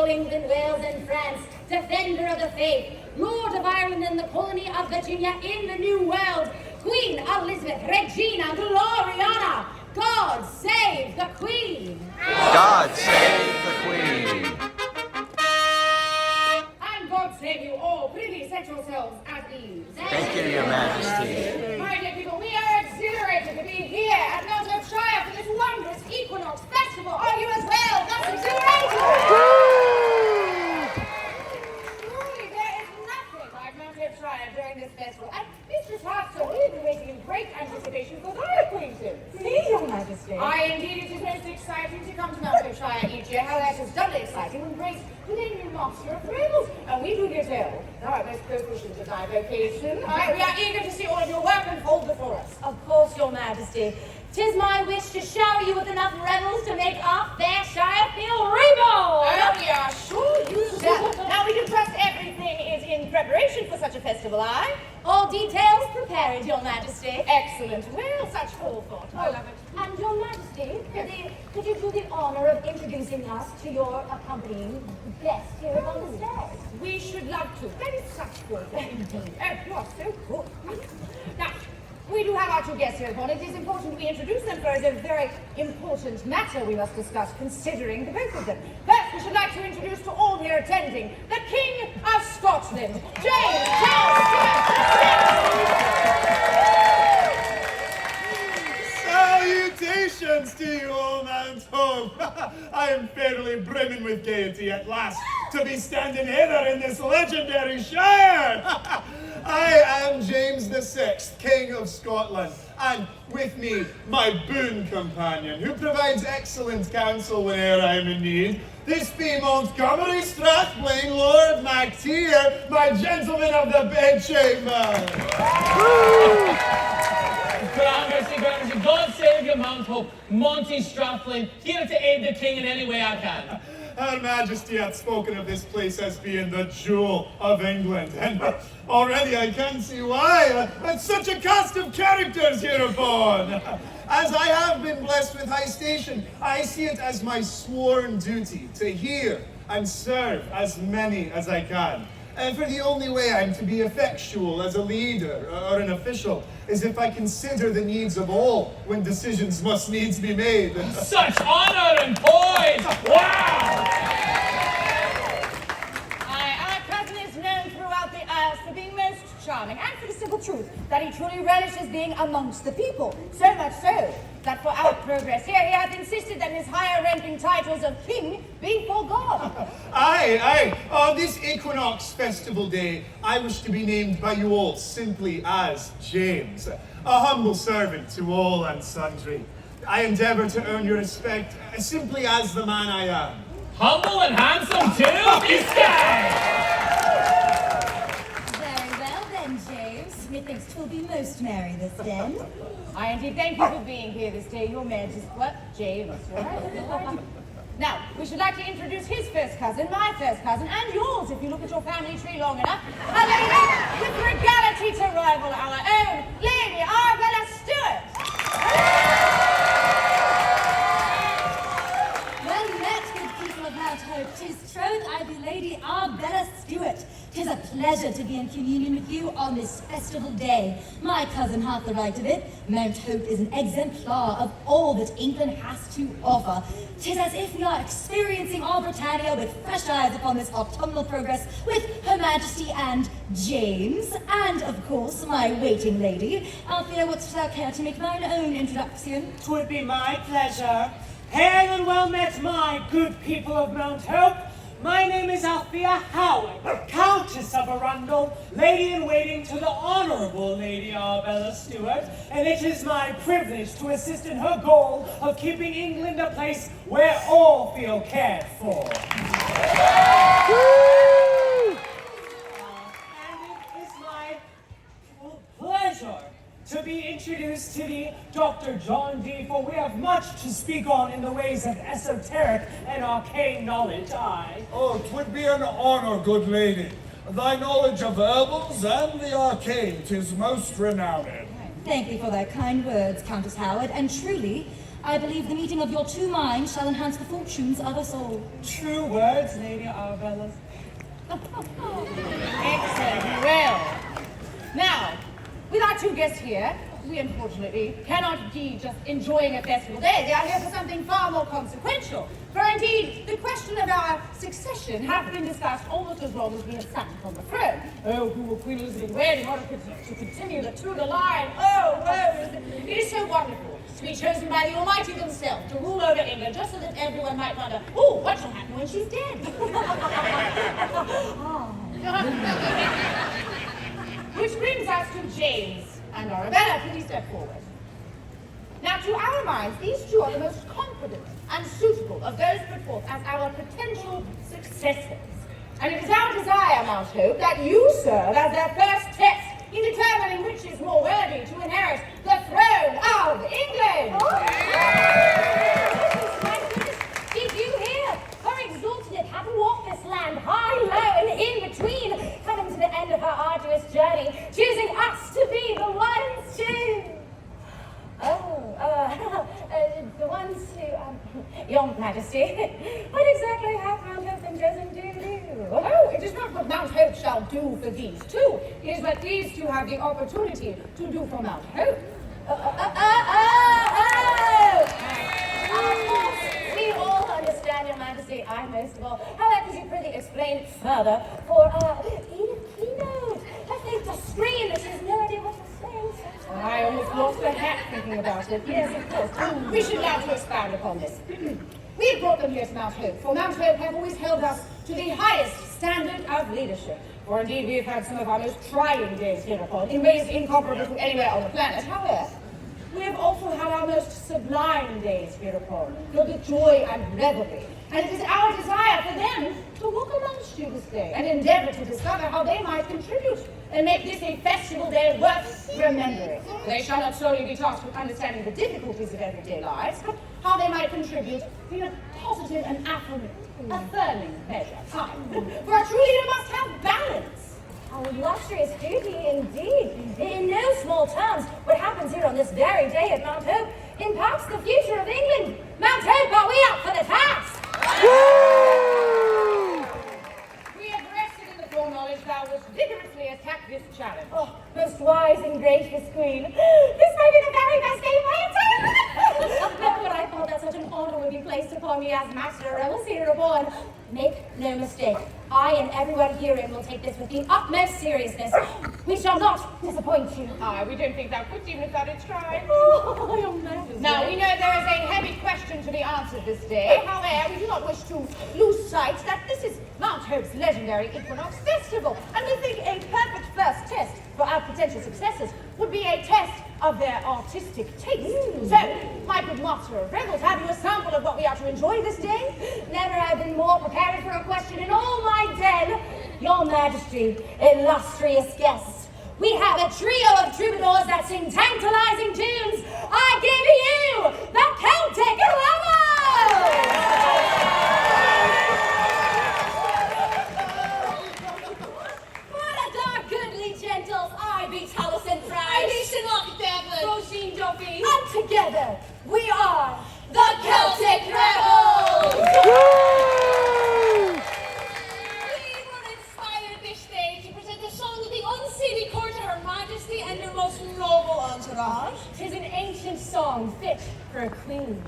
all England, Wales, and France, defender of the faith, Lord of Ireland and the colony of Virginia in the New World, Queen Elizabeth Regina Gloriana, God save the Queen! God save the Queen! And God save you all. Prithee, set yourselves at ease. Thank you, Your Majesty. My dear people, we are exhilarated to be here at Mount Triumph for this wondrous equinox festival. Are you as well? That's exhilarated! Truly, there is nothing like Mount Triumph during this festival. And Mistress Hearthstone, we have been waiting in great anticipation for thy acquaintance. Me, Your Majesty. Aye, indeed, it is most exciting to come to Mount Triumph each year. How that is doubly exciting when graced with a new master of thrills. And we do get ill. Thou art most proficient at thy vocation. Aye, we are eager to see all of your work unfold before us. Of course, Your Majesty. 'Tis my wish to shower you with enough revels to make our fair shire feel regal. Oh, we are sure you shall. Now we can trust everything is in preparation for such a festival, aye? All details prepared, Your Majesty. Excellent. Well, such forethought. I love it. And Your Majesty, could you do the honor of introducing us to your accompanying guest here upon the stage? We should love to. That is such forethought indeed. Oh, you are so good. Now, we do have our two guests here upon. It is important we introduce them, for it is a very important matter we must discuss, considering the both of them. First, we should like to introduce to all here attending the King of Scotland, James Charles Salutations to you all, Mount Hope. I am fairly brimming with gaiety at last to be standing hither in this legendary shire. I am James VI, King of Scotland, and with me, my boon companion, who provides excellent counsel whene'er I am in need. This be Montgomery Strathblane, Lord Mactier, my gentleman of the bedchamber. Gramercy, God save you, Mount Hope. Monty Strathblane, here to aid the king in any way I can. Her Majesty hath spoken of this place as being the jewel of England, and already I can see why. And such a cast of characters hereupon. As I have been blessed with high station, I see it as my sworn duty to hear and serve as many as I can. And for the only way I'm to be effectual as a leader or an official is if I consider the needs of all when decisions must needs be made. Such honor and poise! Wow! Our cousin is known throughout the earth for being most charming, and for the simple truth that he truly relishes being amongst the people. So much so that for our progress here, he hath insisted that his higher ranking titles of king be forgone. Aye. On this Equinox Festival Day, I wish to be named by you all simply as James, a humble servant to all and sundry. I endeavor to earn your respect simply as the man I am. Humble and handsome too? This guy! Very well then, James. Methinks 'twill be most merry this den. I indeed thank you for being here this day, Your Majesty. What? James, right? Now, we should like to introduce his first cousin, my first cousin, and yours, if you look at your family tree long enough. A lady with regality to rival our own, Lady Arabella Stewart. Well met, good people of Mount Hope. 'Tis troth I be Lady Arabella Stewart. 'Tis a pleasure to be in communion with you on this festival day. My cousin hath the right of it. Mount Hope is an exemplar of all that England has to offer. 'Tis as if we are experiencing our Britannia with fresh eyes upon this autumnal progress with Her Majesty and James, and of course my waiting lady. Althea, wouldst thou care to make thine own introduction? 'Twould be my pleasure. Hail and well met, my good people of Mount Hope. My name is Althea Howard, Countess of Arundel, lady-in-waiting to the Honourable Lady Arabella Stewart, and it is my privilege to assist in her goal of keeping England a place where all feel cared for. And it is my pleasure to be introduced to the Dr. John Dee, for we have much to speak on in the ways of esoteric and arcane knowledge, aye. Oh, 'twould be an honor, good lady. Thy knowledge of herbals and the arcane 'tis most renowned. Thank thee for thy kind words, Countess Howard, and truly, I believe the meeting of your two minds shall enhance the fortunes of us all. True words, Lady Arabella. Excellent. Well, now, with our two guests here, we unfortunately cannot be just enjoying a festival day. They are here for something far more consequential. For indeed, the question of our succession has been discussed almost as long as we have sat upon the throne. Oh, who will Queen Elizabeth wed in order to continue the Tudor line? It is so wonderful to be chosen by the Almighty themselves to rule over England, just so that everyone might wonder, oh, what shall happen when she's dead? Which brings us to James and Arabella. Please step forward. Now, to our minds, these two are the most competent and suitable of those put forth as our potential successors. And it is our desire, Mount Hope, that you serve as their first test in determining which is more worthy to inherit the throne of England. Did you hear? Her exalted had to walk this land high, low, and in between, coming to the end of her arduous journey, choosing us to be the ones to... the ones who, Your Majesty, what exactly has Mount Hope been chosen to do? Oh, it is not what Mount Hope shall do for these two. It is what these two have the opportunity to do for Mount Hope. Of course, we all understand, Your Majesty, I most of all. However, could you prithee explain further for Edith Keynote? I think the screen that she has no idea what to say. I almost lost a hat thinking about it. Yes, of course. We should now to expound upon this. We have brought them here to Mount Hope, for Mount Hope have always held us to the highest standard of leadership. For indeed, we have had some of our most trying days hereupon, in ways incomparable to anywhere on the planet. However, we have also had our most sublime days hereupon, filled with joy and revelry. And it is our desire for them to walk amongst you this day and endeavor to discover how they might contribute and make this a festival day worth remembering. They shall not solely be tasked with understanding the difficulties of everyday lives, but how they might contribute in a positive and affirming measure. For a true leader must have balance. How illustrious duty indeed. In no small terms, what happens here on this very day at Mount Hope impacts the future of England. Mount Hope, are we up for the task? We have rested in the foreknowledge thou wouldst vigorously attack this challenge. Oh, most wise and gracious Queen, this may be the very best day of my entire life. Never would I thought that such an honor would be placed upon me as Master Overseer hereupon. Make no mistake, I and everyone herein will take this with the utmost seriousness. We shall not disappoint you. Aye, we don't think thou couldst even if thou didst try. Oh, Your Majesty. Now, we know there is a heavy question to be answered this day. However, we do not wish to lose sight that this is Mount Hope's legendary Equinox Festival. And we think a perfect first test for our potential successors would be a test of their artistic taste. So, my good master of revels, have you a sample of what we are to enjoy this day? Never have been more prepared for a question in all my den. Your Majesty, illustrious guests, we have a trio of troubadours that sing tantalizing tunes. I give you the Celtic What a goodly gentles, I be Taliesin Price. I be Shinlock Devlin. Roisin Duffy. And together, we are the Celtic Rebels! We were inspired this day to present a song of the unseemly court to Her Majesty and her most noble entourage. 'Tis an ancient song fit for a queen.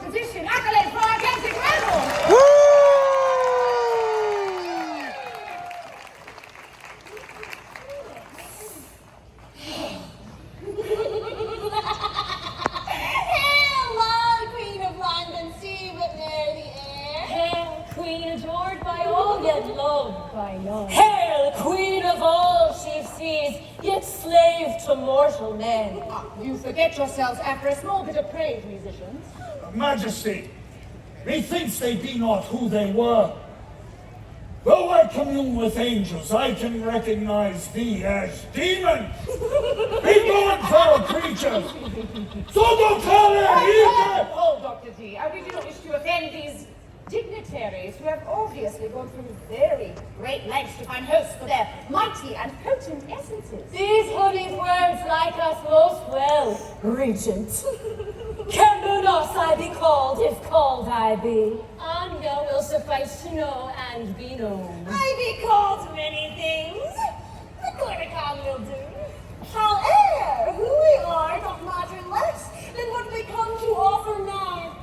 composition. Accolades for our Celtic rebels. Woo! Hello, Queen of Land and Sea, but near the air. Hail, Queen adored by all, yet loved by none. Hail, Queen of all she sees, yet slave to mortal men. You forget yourselves after a small bit of praise, musicians. Majesty, methinks they be not who they were. Though I commune with angels, I can recognize thee as demon. Be going for creatures. So don't call her either. Oh, Dr. D, I really don't wish to offend these dignitaries who have obviously gone through very great lengths to find hosts for their mighty and potent essences. These honeyed words like us most well, Regent. Can not I be called, if called I be? And thou will suffice to know and be known. I be called many things. The Cornican will do. However, who we are don't matter less than what we come to offer now.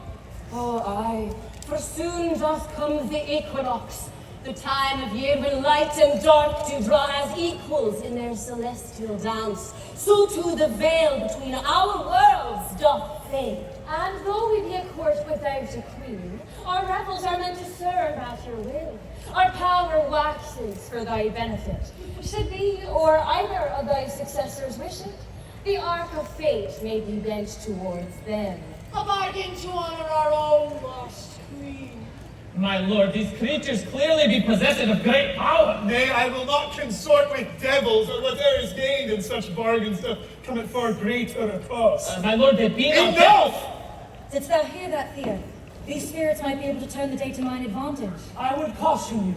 Oh, aye, for soon doth come the equinox, the time of year when light and dark do draw as equals in their celestial dance. So too the veil between our worlds doth fade. And though we be a court without a queen, our revels are meant to serve at your will. Our power waxes for thy benefit. Should thee or either of thy successors wish it, the arc of fate may be bent towards them. A bargain to honor our own lost queen. My lord, these creatures clearly be possessed of great power. Nay, I will not consort with devils, or whatever is gained in such bargains to come at far greater a cost. My lord, they be not Enough! Didst thou hear that, Thea? These spirits might be able to turn the day to mine advantage. I would caution you.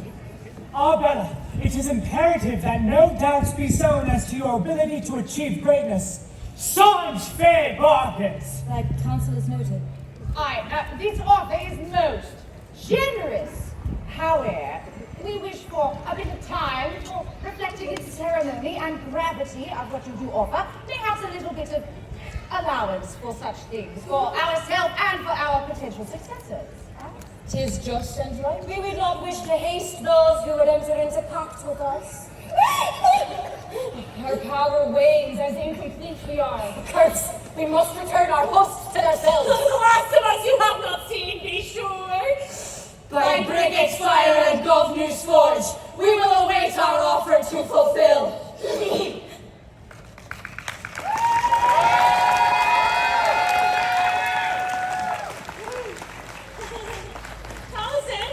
Arbella, it is imperative that no doubts be sown as to your ability to achieve greatness. Such fair bargains! Thy counsel is noted. This offer is most generous. However, we wish for a bit of time for reflecting its ceremony and gravity of what you do offer. Perhaps a little bit of allowance for such things, for ourselves and for our potential successors. 'Tis just and right. We would not wish to haste those who would enter into pact with us. Our power wanes as incomplete we are. Curse! We must return our hosts to themselves. The last of us you have not seen, be sure. By Brigate's fire and Governor's forge, we will await our offer to fulfill. Allison,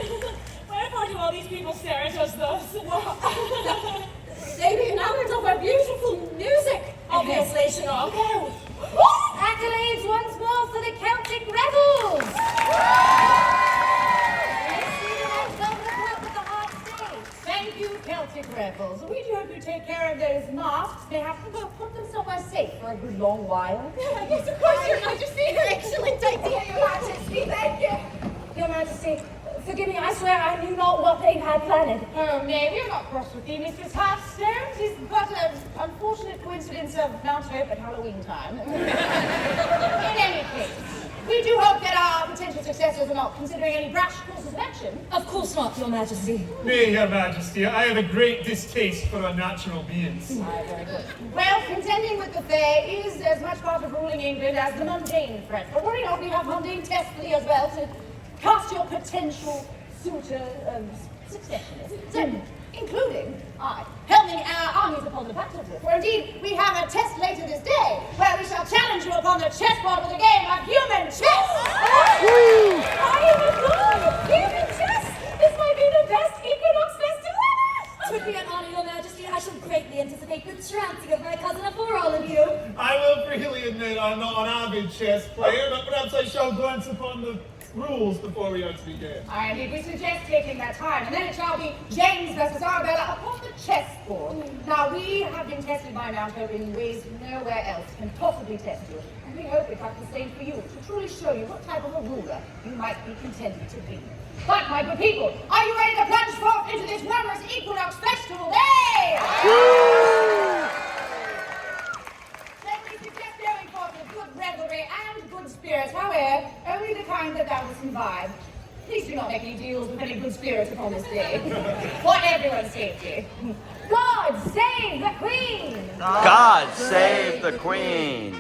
wherefore do all these people stare at us thus? They be enamored of our beautiful music. Obviously, Chanel. Accolades once more for the Celtic rebels. Thank you, Celtic rebels. We do hope you take care of those masks. They have to go put them somewhere safe for a good long while. Yes, of course, Your Majesty. An excellent idea, Your Majesty. Thank you. Your Majesty, forgive me, I swear I knew not what they had planned. Oh, nay, we're not cross with thee, Mistress Hearthstone. It is but an unfortunate coincidence of Mount Hope at Halloween time. In any case, we do hope that our potential successors are not considering any brash courses of action. Of course not, Your Majesty. Nay, Your Majesty, I have a great distaste for unnatural beings. Aye, very good. Well, contending with the fair is as much part of ruling England as the mundane threat. But worry not, we have mundane tests for thee as well to cast your potential suitor successors. So, including helming our armies upon the battlefield. For indeed, we have a test later this day, where we shall challenge you upon the chessboard with a game of human chess! I am a god of human chess! This might be the best Equinox festival ever! 'Twould be an honor, Your Majesty. I shall greatly anticipate the trouncing of my cousin for all of you. I will freely admit I'm not an avid chess player, but perhaps I shall glance upon the rules before we are to begin. Indeed, we suggest taking that time, and then it shall be James versus Arbella upon the chessboard. Now, we have been tested by Mount Hope in ways nowhere else can possibly test you, and we hope it does the same for you, to truly show you what type of a ruler you might be contented to be. But, my good people, are you ready to plunge forth into this wondrous Equinox Festival Day? Then we suggest going forth with good revelry and good good spirits, however, only the kind that thou dost imbibe. Please do not make any deals with any good spirits upon this day. For everyone's safety. God save the Queen! God save the Queen!